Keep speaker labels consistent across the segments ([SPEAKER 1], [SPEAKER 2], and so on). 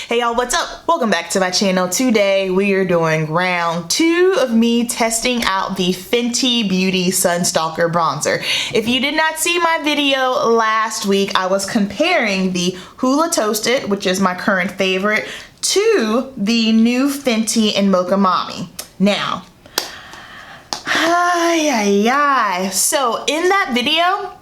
[SPEAKER 1] Hey y'all, what's up? Welcome back to my channel. Today we are doing round 2 of me testing out the Fenty Beauty Sun Stalk'r bronzer. If you did not see my video last week, I was comparing the Huda Toasted, which is my current favorite, to the new Fenty and Mocha Mami. Now, so in that video,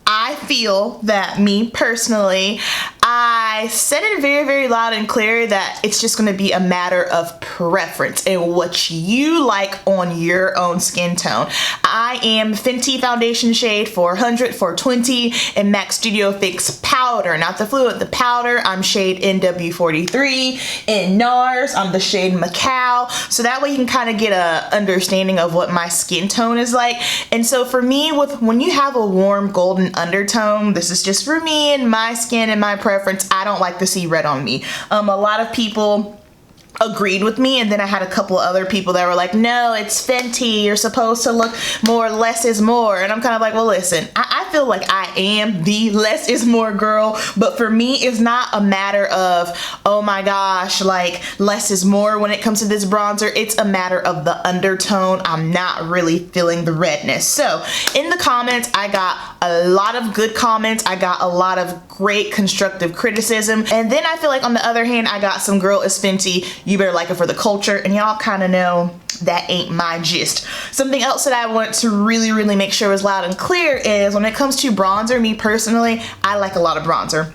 [SPEAKER 1] I feel that me personally, I said it very loud and clear that it's just going to be a matter of preference and what you like on your own skin tone. I am Fenty foundation shade 400, 420, and MAC Studio Fix powder, not the fluid, the powder. I'm shade NW43. In NARS, I'm the shade Macau. So that way you can kind of get a understanding of what my skin tone is like. And so for me, when you have a warm golden undertone, this is just for me and my skin and my preference. I don't like to see red on me. A lot of people agreed with me, and then I had a couple other people that were like, no, it's Fenty, you're supposed to look more, less is more. And I'm kind of like, well, listen, I feel like I am the less is more girl, but for me it's not a matter of, oh my gosh, like less is more when it comes to this bronzer. It's a matter of the undertone. I'm not really feeling the redness. So in the comments, I got a lot of good comments. I got a lot of great constructive criticism, and then I feel like on the other hand, I got some girl is Fenty, you better like it for the culture, and y'all kind of know that ain't my gist. Something else that I want to really make sure is loud and clear is when it comes to bronzer, me personally, I like a lot of bronzer.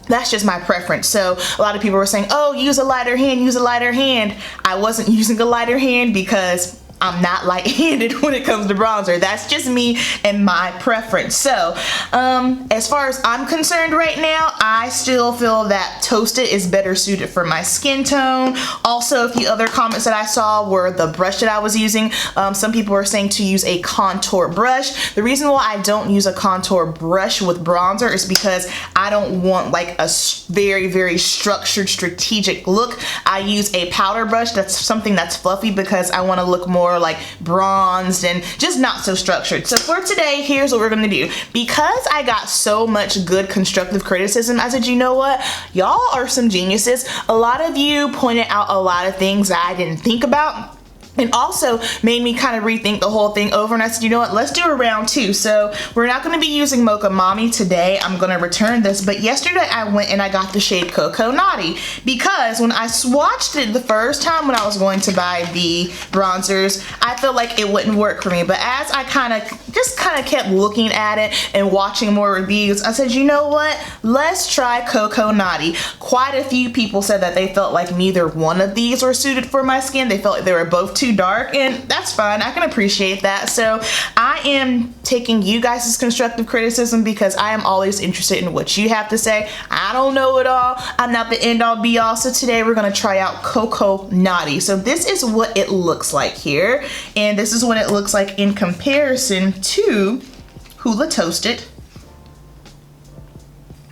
[SPEAKER 1] That's just my preference. So a lot of people were saying, oh, use a lighter hand, use a lighter hand. I wasn't using a lighter hand because I'm not light-handed when it comes to bronzer. That's just me and my preference. So as far as I'm concerned right now, I still feel that Toasted is better suited for my skin tone. Also, a few other comments that I saw were the brush that I was using. Some people were saying to use a contour brush. The reason why I don't use a contour brush with bronzer is because I don't want like a very structured, strategic look. I use a powder brush. That's something that's fluffy because I want to look more like bronzed and just not so structured. So for today, here's what we're gonna do. Because I got so much good constructive criticism, I said, you know what? Y'all are some geniuses. A lot of you pointed out a lot of things that I didn't think about, and also made me kind of rethink the whole thing over, and I said, you know what, let's do a round 2. So we're not going to be using Mocha Mami today. I'm going to return this, but yesterday I went and I got the shade Coco Naughty because when I swatched it the first time when I was going to buy the bronzers, I felt like it wouldn't work for me. But as I kind of kept looking at it and watching more reviews, I said, you know what, let's try Coco Naughty. Quite a few people said that they felt like neither one of these were suited for my skin. They felt like they were both too dark, and that's fine. I can appreciate that. So I am taking you guys' constructive criticism because I am always interested in what you have to say. I don't know it all. I'm not the end all be all. So today we're going to try out Coco Naughty. So this is what it looks like here, and this is what it looks like in comparison to Huda Toasted.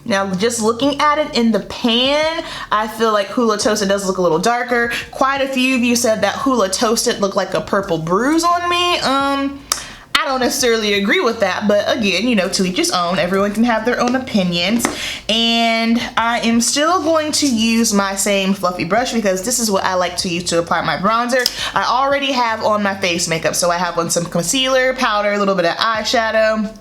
[SPEAKER 1] Now, just looking at it in the pan, I feel like Huda Toasted does look a little darker. Quite a few of you said that Huda Toasted looked like a purple bruise on me. I don't necessarily agree with that, but again, you know, to each his own. Everyone can have their own opinions. And I am still going to use my same fluffy brush because this is what I like to use to apply my bronzer. I already have on my face makeup, so I have on some concealer, powder, a little bit of eyeshadow.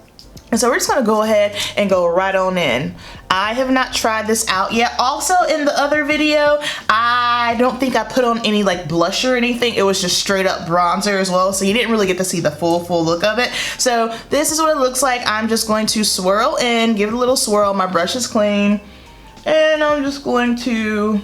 [SPEAKER 1] And so we're just gonna go ahead and go right on in. I have not tried this out yet. Also in the other video, I don't think I put on any like blush or anything. It was just straight up bronzer as well. So you didn't really get to see the full look of it. So this is what it looks like. I'm just going to swirl in, give it a little swirl. My brush is clean. And I'm just going to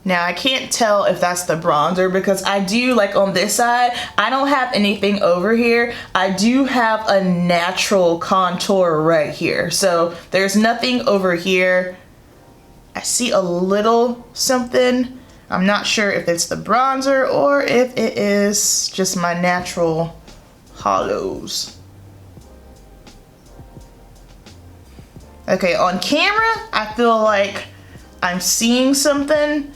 [SPEAKER 1] now, I can't tell if that's the bronzer because I do, like on this side, I don't have anything over here. I do have a natural contour right here. So there's nothing over here. I see a little something. I'm not sure if it's the bronzer or if it is just my natural hollows. Okay, on camera, I feel like I'm seeing something.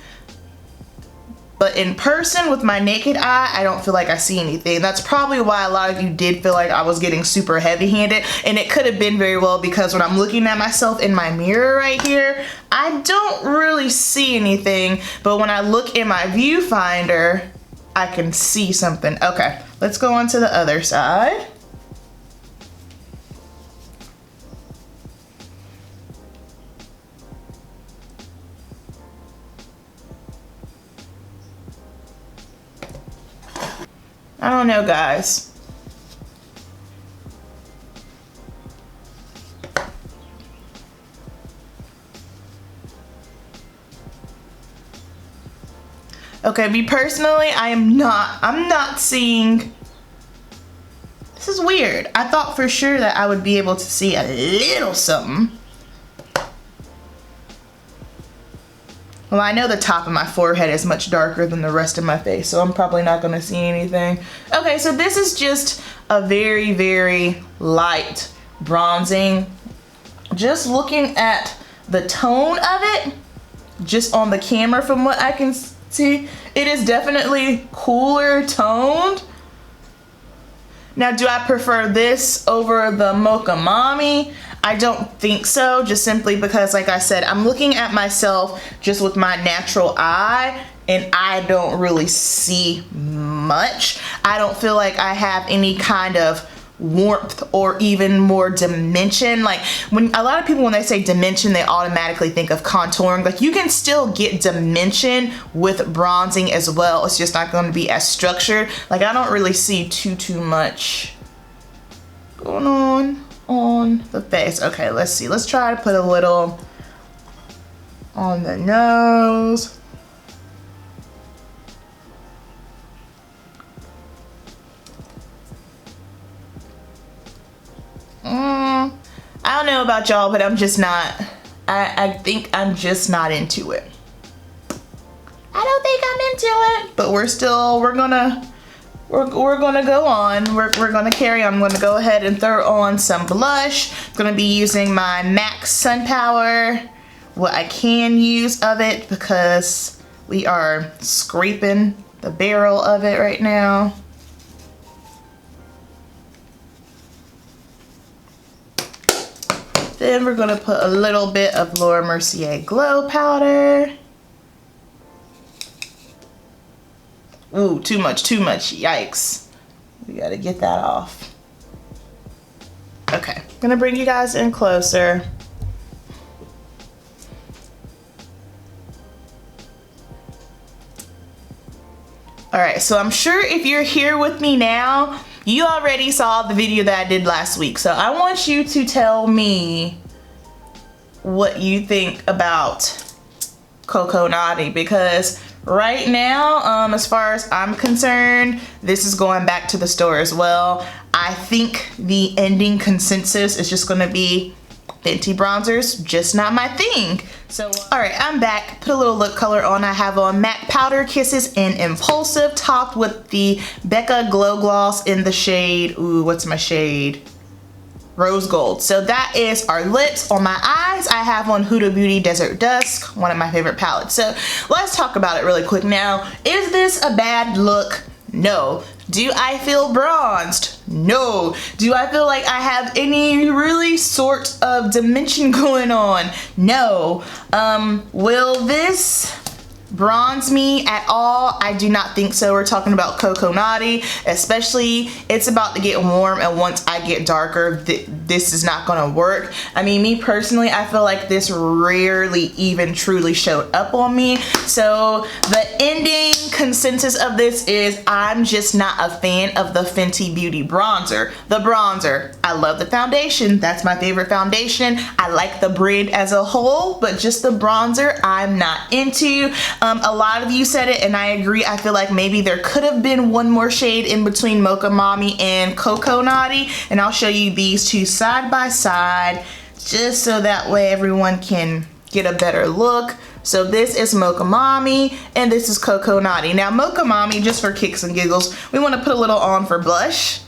[SPEAKER 1] but in person with my naked eye, I don't feel like I see anything. That's probably why a lot of you did feel like I was getting super heavy-handed, and it could have been very well because when I'm looking at myself in my mirror right here, I don't really see anything, but when I look in my viewfinder, I can see something. Okay, let's go on to the other side. I don't know, guys. Okay, me personally, I'm not seeing, this is weird. I thought for sure that I would be able to see a little something. Well, I know the top of my forehead is much darker than the rest of my face, so I'm probably not gonna see anything. Okay, so this is just a very, very light bronzing. Just looking at the tone of it, just on the camera from what I can see, it is definitely cooler toned. Now, do I prefer this over the Mocha Mommy? I don't think so, just simply because, like I said, I'm looking at myself just with my natural eye, and I don't really see much. I don't feel like I have any kind of warmth or even more dimension. Like, when a lot of people, when they say dimension, they automatically think of contouring. Like, you can still get dimension with bronzing as well. It's just not going to be as structured. Like, I don't really see too much going on the face. Okay, let's see. Let's try to put a little on the nose. I don't know about y'all, but I'm just not, I think I'm just not into it. I don't think I'm into it, but we're gonna go on. We're gonna carry on. I'm gonna go ahead and throw on some blush. I'm gonna be using my MAC Sun Power, what I can use of it, because we are scraping the barrel of it right now. Then we're gonna put a little bit of Laura Mercier Glow Powder. Ooh, too much, yikes. We gotta get that off. Okay, gonna bring you guys in closer. All right, so I'm sure if you're here with me now, you already saw the video that I did last week. So I want you to tell me what you think about Coco Naughty, because right now, as far as I'm concerned, this is going back to the store as well. I think the ending consensus is just gonna be Fenty Bronzers, just not my thing. So, all right, I'm back. Put a little lip color on. I have on MAC Powder Kisses in Impulsive, topped with the Becca Glow Gloss in the shade, ooh, what's my shade? Rose Gold. So that is our lips. On my eyes, I have on Huda Beauty Desert Dusk, one of my favorite palettes. So let's talk about it really quick now. Is this a bad look? No. Do I feel bronzed? No. Do I feel like I have any really sort of dimension going on? No. Will this bronze me at all? I do not think so. We're talking about Coco Naughty, especially it's about to get warm, and once I get darker, this is not gonna work. I mean, me personally, I feel like this rarely even truly showed up on me. So the ending consensus of this is I'm just not a fan of the Fenty Beauty bronzer. The bronzer, I love the foundation. That's my favorite foundation. I like the brand as a whole, but just the bronzer, I'm not into. A lot of you said it, and I agree. I feel like maybe there could have been one more shade in between Mocha Mommy and Coco Naughty, and I'll show you these two side by side just so that way everyone can get a better look. So this is Mocha Mommy, and this is Coco Naughty. Now Mocha Mommy, just for kicks and giggles, we want to put a little on for blush.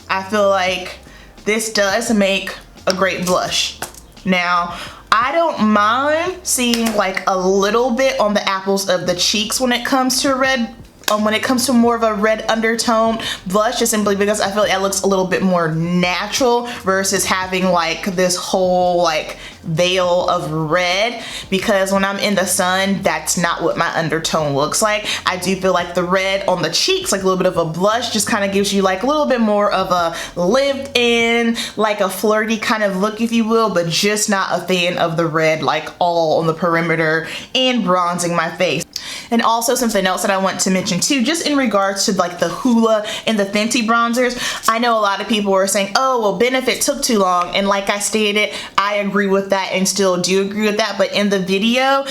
[SPEAKER 1] I feel like this does make a great blush. Now, I don't mind seeing like a little bit on the apples of the cheeks when it comes to red. When it comes to more of a red undertone blush, just simply because I feel like that looks a little bit more natural versus having like this whole like veil of red, because when I'm in the sun, that's not what my undertone looks like. I do feel like the red on the cheeks, like a little bit of a blush, just kind of gives you like a little bit more of a lived in, like a flirty kind of look, if you will, but just not a fan of the red like all on the perimeter and bronzing my face. And also something else that I want to mention too, just in regards to like the Huda and the Fenty bronzers, I know a lot of people were saying, oh, well, Benefit took too long. And like I stated, I agree with that and still do agree with that. But in the video,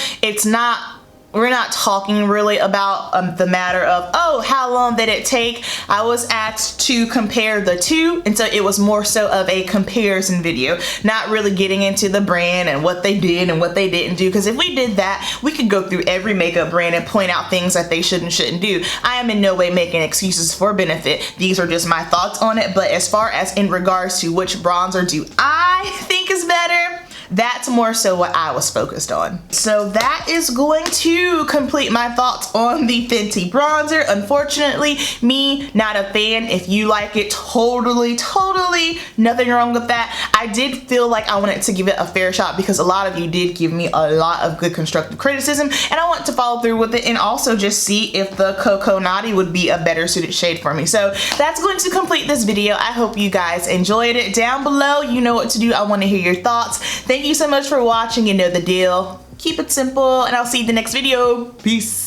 [SPEAKER 1] we're not talking really about the matter of, oh, how long did it take? I was asked to compare the two, and so it was more so of a comparison video, not really getting into the brand and what they did and what they didn't do, because if we did that, we could go through every makeup brand and point out things that they should and shouldn't do. I am in no way making excuses for Benefit. These are just my thoughts on it, but as far as in regards to which bronzer do I think is better, that's more so what I was focused on. So that is going to complete my thoughts on the Fenty bronzer. Unfortunately, me, not a fan. If you like it, totally nothing wrong with that. I did feel like I wanted to give it a fair shot because a lot of you did give me a lot of good constructive criticism, and I want to follow through with it and also just see if the Coco Naughty would be a better suited shade for me. So that's going to complete this video. I hope you guys enjoyed it. Down below, you know what to do. I want to hear your thoughts. Thank you so much for watching. You know the deal. Keep it simple, and I'll see you in the next video. Peace.